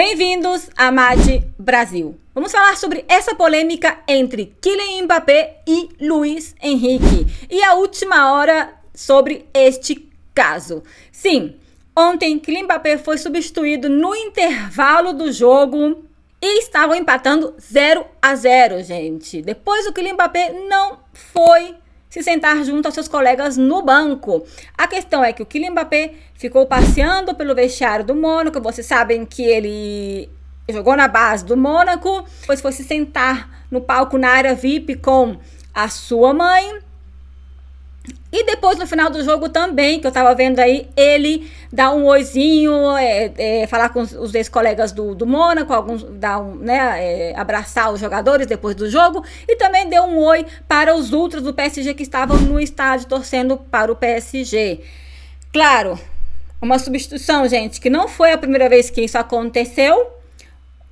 Bem-vindos a Mad Brasil. Vamos falar sobre essa polêmica entre Kylian Mbappé e Luiz Henrique. E a última hora sobre este caso. Sim, ontem Kylian Mbappé foi substituído no intervalo do jogo e estavam empatando 0-0, gente. Depois o Kylian Mbappé não foi se sentar junto aos seus colegas no banco. A questão é que o Kylian Mbappé ficou passeando pelo vestiário do Mônaco. Vocês sabem que ele jogou na base do Mônaco, depois foi se sentar no palco na área VIP com a sua mãe. E depois, no final do jogo também, que eu tava vendo aí, ele dá um oizinho, falar com os ex-colegas do Mônaco, abraçar os jogadores depois do jogo, e também deu um oi para os ultras do PSG que estavam no estádio torcendo para o PSG. Claro, uma substituição, gente, que não foi a primeira vez que isso aconteceu.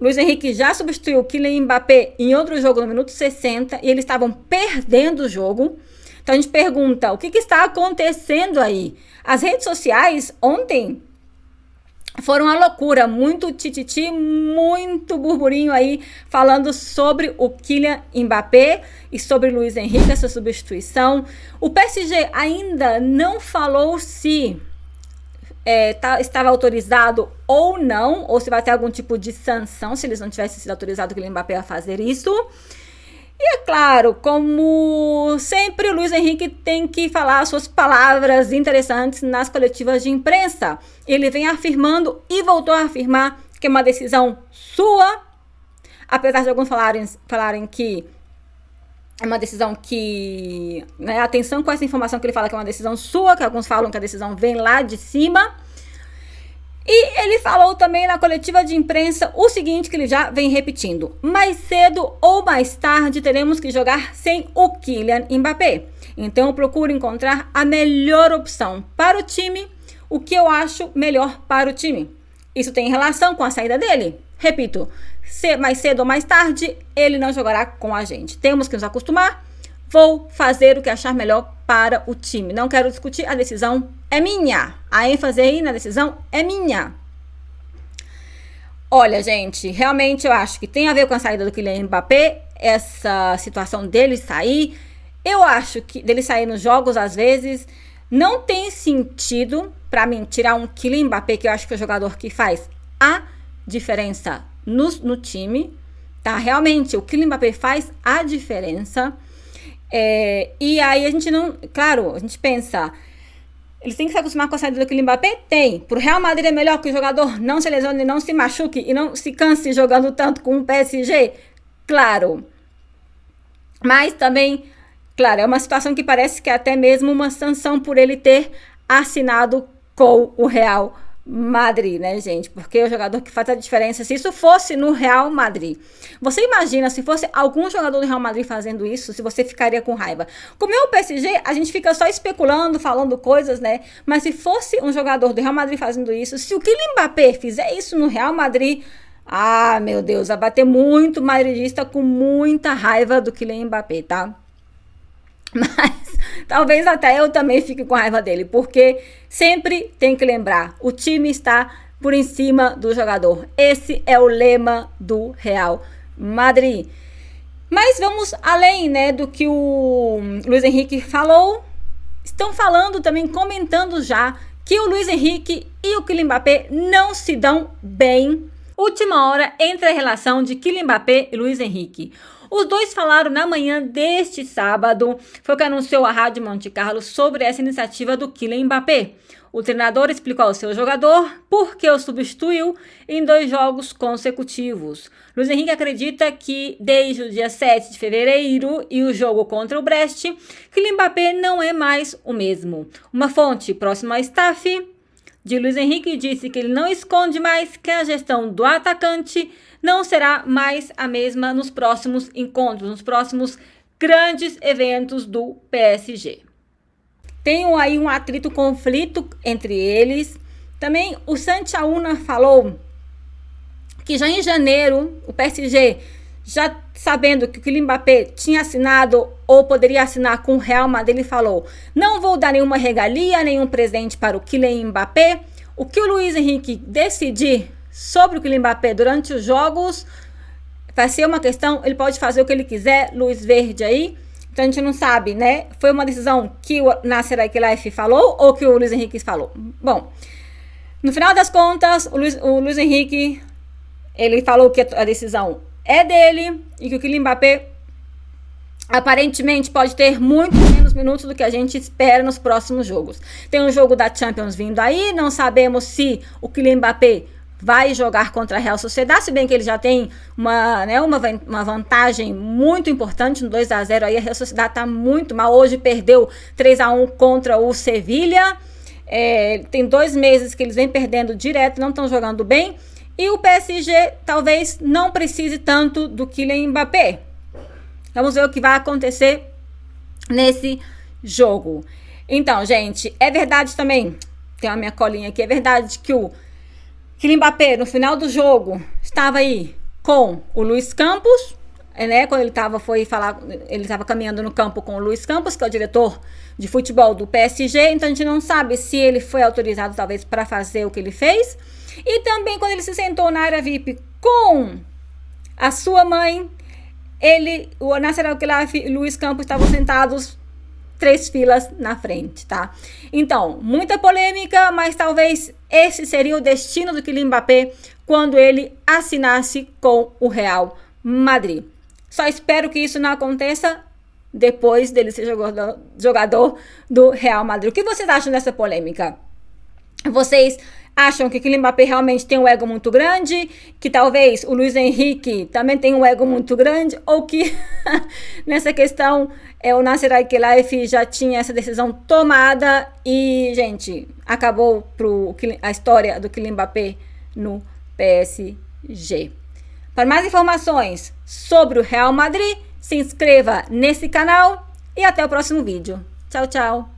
Luiz Henrique já substituiu o Kylian Mbappé em outro jogo no minuto 60 e eles estavam perdendo o jogo. Então a gente pergunta, o que está acontecendo aí? As redes sociais ontem foram uma loucura, muito tititi, muito burburinho aí, falando sobre o Kylian Mbappé e sobre Luiz Henrique, essa substituição. O PSG ainda não falou se estava autorizado ou não, ou se vai ter algum tipo de sanção, se eles não tivessem sido autorizados o Kylian Mbappé a fazer isso. E é claro, como sempre, o Luiz Henrique tem que falar suas palavras interessantes nas coletivas de imprensa. Ele vem afirmando e voltou a afirmar que é uma decisão sua, apesar de alguns falarem que é uma decisão que... atenção com essa informação que ele fala que é uma decisão sua, que alguns falam que a decisão vem lá de cima. E ele falou também na coletiva de imprensa o seguinte, que ele já vem repetindo. Mais cedo ou mais tarde teremos que jogar sem o Kylian Mbappé. Então eu procuro encontrar a melhor opção para o time, o que eu acho melhor para o time. Isso tem relação com a saída dele? Repito, mais cedo ou mais tarde ele não jogará com a gente. Temos que nos acostumar. Vou fazer o que achar melhor para o time. Não quero discutir, a decisão é minha. A ênfase aí na decisão é minha. Olha, gente, realmente eu acho que tem a ver com a saída do Kylian Mbappé, essa situação dele sair. Eu acho que dele sair nos jogos, às vezes, não tem sentido para mim tirar um Kylian Mbappé, que eu acho que é o jogador que faz a diferença no time. Tá? Realmente, o Kylian Mbappé faz a diferença. E aí a gente não... Claro, a gente pensa... Eles têm que se acostumar com a saída do Kylian Mbappé? Tem. Pro Real Madrid é melhor que o jogador não se lesione, não se machuque e não se canse jogando tanto com o PSG? Claro. Mas também, claro, é uma situação que parece que é até mesmo uma sanção por ele ter assinado com o Real Madrid, né, gente? Porque é o jogador que faz a diferença. Se isso fosse no Real Madrid, você imagina se fosse algum jogador do Real Madrid fazendo isso, se você ficaria com raiva? Como é o PSG, a gente fica só especulando, falando coisas, né? Mas se fosse um jogador do Real Madrid fazendo isso, se o Kylian Mbappé fizer isso no Real Madrid, ah, meu Deus, vai bater muito madridista com muita raiva do Kylian Mbappé, tá? Mas talvez até eu também fique com raiva dele, porque sempre tem que lembrar, o time está por em cima do jogador. Esse é o lema do Real Madrid. Mas vamos além, né, do que o Luiz Henrique falou. Estão falando também, comentando já, que o Luiz Henrique e o Kylian Mbappé não se dão bem. Última hora entre a relação de Kylian Mbappé e Luiz Henrique. Os dois falaram na manhã deste sábado, foi o que anunciou a Rádio Monte Carlo sobre essa iniciativa do Kylian Mbappé. O treinador explicou ao seu jogador por que o substituiu em 2 jogos consecutivos. Luiz Henrique acredita que desde o dia 7 de fevereiro e o jogo contra o Brest, Kylian Mbappé não é mais o mesmo. Uma fonte próxima ao staff de Luiz Henrique disse que ele não esconde mais que a gestão do atacante não será mais a mesma nos próximos encontros, nos próximos grandes eventos do PSG. Tem aí um atrito, conflito entre eles. Também o Santi Auna falou que já em janeiro o PSG, já sabendo que o Kylian Mbappé tinha assinado ou poderia assinar com o Real Madrid, ele falou: não vou dar nenhuma regalia, nenhum presente para o Kylian Mbappé. O que o Luiz Henrique decidir sobre o Kylian Mbappé durante os jogos. Vai ser uma questão, ele pode fazer o que ele quiser, luz verde aí. Então a gente não sabe, né? Foi uma decisão que o Nasser Al-Khelaifi falou ou que o Luiz Henrique falou? Bom, no final das contas, o Luiz Henrique, ele falou que a decisão é dele e que o Kylian Mbappé aparentemente pode ter muito menos minutos do que a gente espera nos próximos jogos. Tem um jogo da Champions vindo aí, não sabemos se o Kylian Mbappé vai jogar contra a Real Sociedad, se bem que ele já tem uma vantagem muito importante no 2-0, aí a Real Sociedad tá muito mal, hoje perdeu 3-1 contra o Sevilla, tem 2 meses que eles vêm perdendo direto, não estão jogando bem, e o PSG talvez não precise tanto do Kylian Mbappé. Vamos ver o que vai acontecer nesse jogo. Então, gente, é verdade também, tem a minha colinha aqui, é verdade que o Kylian Mbappé, no final do jogo, estava aí com o Luiz Campos, né? Quando ele estava caminhando no campo com o Luiz Campos, que é o diretor de futebol do PSG. Então a gente não sabe se ele foi autorizado, talvez, para fazer o que ele fez. E também quando ele se sentou na área VIP com a sua mãe, o Nasser Al-Khelaifi e o Luiz Campos estavam sentados 3 filas na frente, tá? Então, muita polêmica, mas talvez esse seria o destino do Kylian Mbappé quando ele assinasse com o Real Madrid. Só espero que isso não aconteça depois dele ser jogador do Real Madrid. O que vocês acham dessa polêmica? Vocês acham que o Kylian Mbappé realmente tem um ego muito grande? Que talvez o Luiz Henrique também tem um ego muito grande? Ou que nessa questão o Nasser Al-Khelaifi já tinha essa decisão tomada e, gente, acabou a história do Kylian Mbappé no PSG. Para mais informações sobre o Real Madrid, se inscreva nesse canal e até o próximo vídeo. Tchau, tchau!